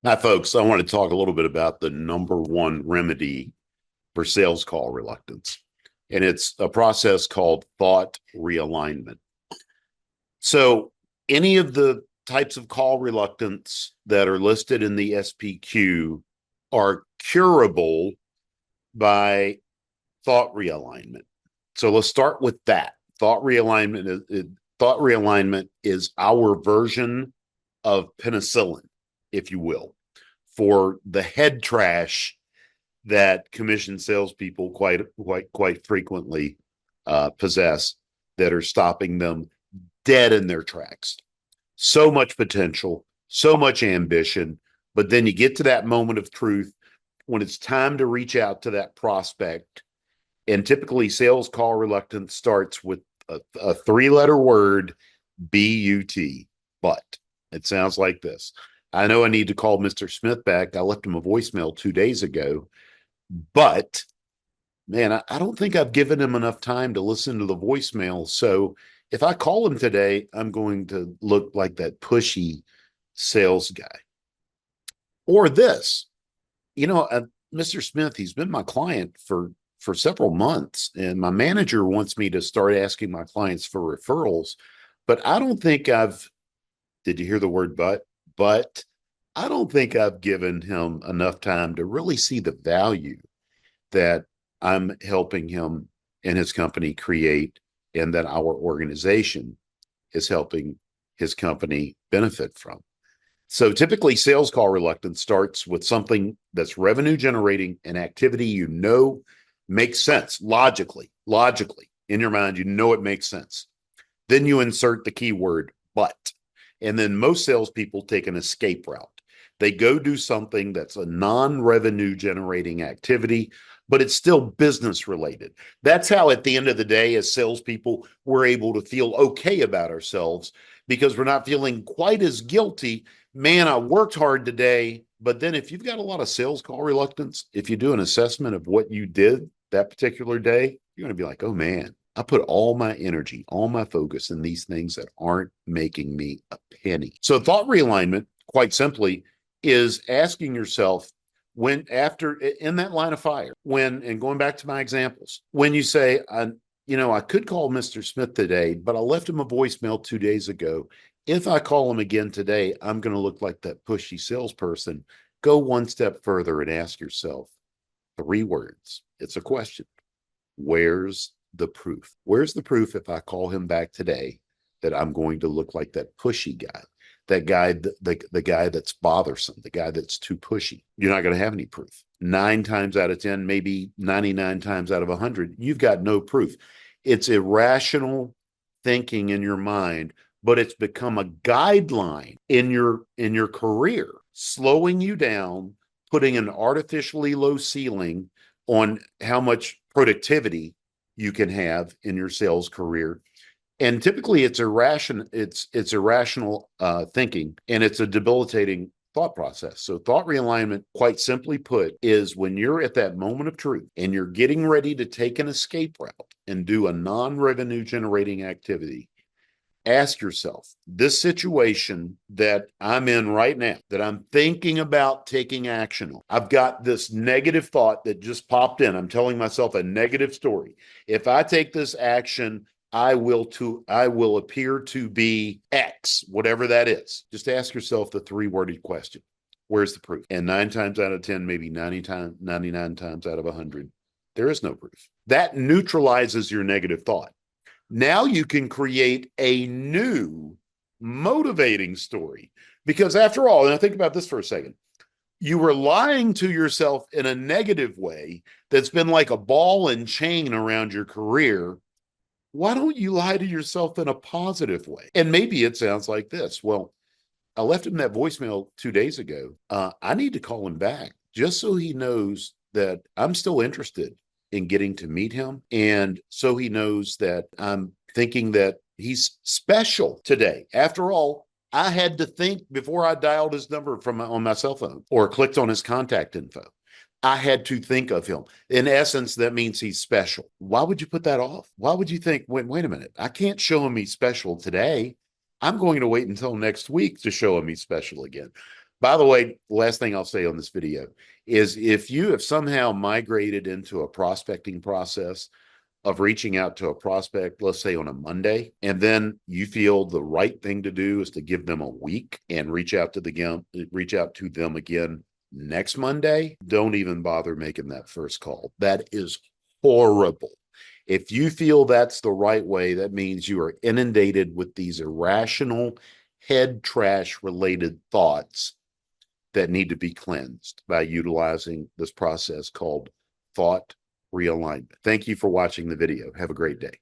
Hi, folks. I want to talk a little bit about the number one remedy for sales call reluctance. And it's a process called thought realignment. So, any of the types of call reluctance that are listed in the SPQ are curable by thought realignment. So, let's start with that. Thought realignment is our version of penicillin, if you will, for the head trash that commission salespeople quite frequently possess that are stopping them dead in their tracks. So much potential, so much ambition, but then you get to that moment of truth when it's time to reach out to that prospect. And typically, sales call reluctance starts with a three-letter word, BUT, but. It sounds like this. I know I need to call Mr. Smith back. I left him a voicemail 2 days ago, but man, I don't think I've given him enough time to listen to the voicemail. So if I call him today, I'm going to look like that pushy sales guy. Or this, you know, Mr. Smith, he's been my client for several months, and my manager wants me to start asking my clients for referrals, but I don't think I've. Did you hear the word but? But I don't think I've given him enough time to really see the value that I'm helping him and his company create, and that our organization is helping his company benefit from. So typically, sales call reluctance starts with something that's revenue generating, an activity makes sense logically in your mind. You know it makes sense. Then you insert the keyword but. And then most salespeople take an escape route. They go do something that's a non-revenue generating activity, but it's still business related. That's how, at the end of the day, as salespeople, we're able to feel okay about ourselves because we're not feeling quite as guilty. Man, I worked hard today. But then if you've got a lot of sales call reluctance, if you do an assessment of what you did that particular day, you're going to be like, oh man, I put all my energy, all my focus in these things that aren't making me a penny. So thought realignment, quite simply, is asking yourself when after in that line of fire, when, and going back to my examples, when you say, I could call Mr. Smith today, but I left him a voicemail 2 days ago. If I call him again today, I'm going to look like that pushy salesperson. Go one step further and ask yourself three words. It's a question. Where's the proof? Where's the proof if I call him back today that I'm going to look like that pushy guy, that guy, the guy that's bothersome, the guy that's too pushy? You're not going to have any proof. 9 times out of 10, maybe 99 times out of 100, you've got no proof. It's irrational thinking in your mind, but it's become a guideline in your career, slowing you down, putting an artificially low ceiling on how much productivity you can have in your sales career. And typically it's irrational thinking, and it's a debilitating thought process. So thought realignment, quite simply put, is when you're at that moment of truth and you're getting ready to take an escape route and do a non-revenue generating activity. Ask yourself, this situation that I'm in right now, that I'm thinking about taking action on, I've got this negative thought that just popped in. I'm telling myself a negative story. If I take this action, I will appear to be X, whatever that is. Just ask yourself the three-worded question. Where's the proof? And 9 times out of 10, maybe 99 times out of 100, there is no proof. That neutralizes your negative thought. Now you can create a new motivating story. Because after all, and think about this for a second, you were lying to yourself in a negative way that's been like a ball and chain around your career. Why don't you lie to yourself in a positive way? And maybe it sounds like this. Well, I left him that voicemail 2 days ago. I need to call him back just so he knows that I'm still interested in getting to meet him. And so he knows that I'm thinking that he's special today. After all, I had to think before I dialed his number on my cell phone or clicked on his contact info. I had to think of him. In essence, that means he's special. Why would you put that off? Why would you think, wait a minute, I can't show him he's special today. I'm going to wait until next week to show him he's special again. By the way, last thing I'll say on this video is if you have somehow migrated into a prospecting process of reaching out to a prospect, let's say on a Monday, and then you feel the right thing to do is to give them a week and reach out to them again next Monday, don't even bother making that first call. That is horrible. If you feel that's the right way, that means you are inundated with these irrational head trash related thoughts that need to be cleansed by utilizing this process called thought realignment. Thank you for watching the video. Have a great day.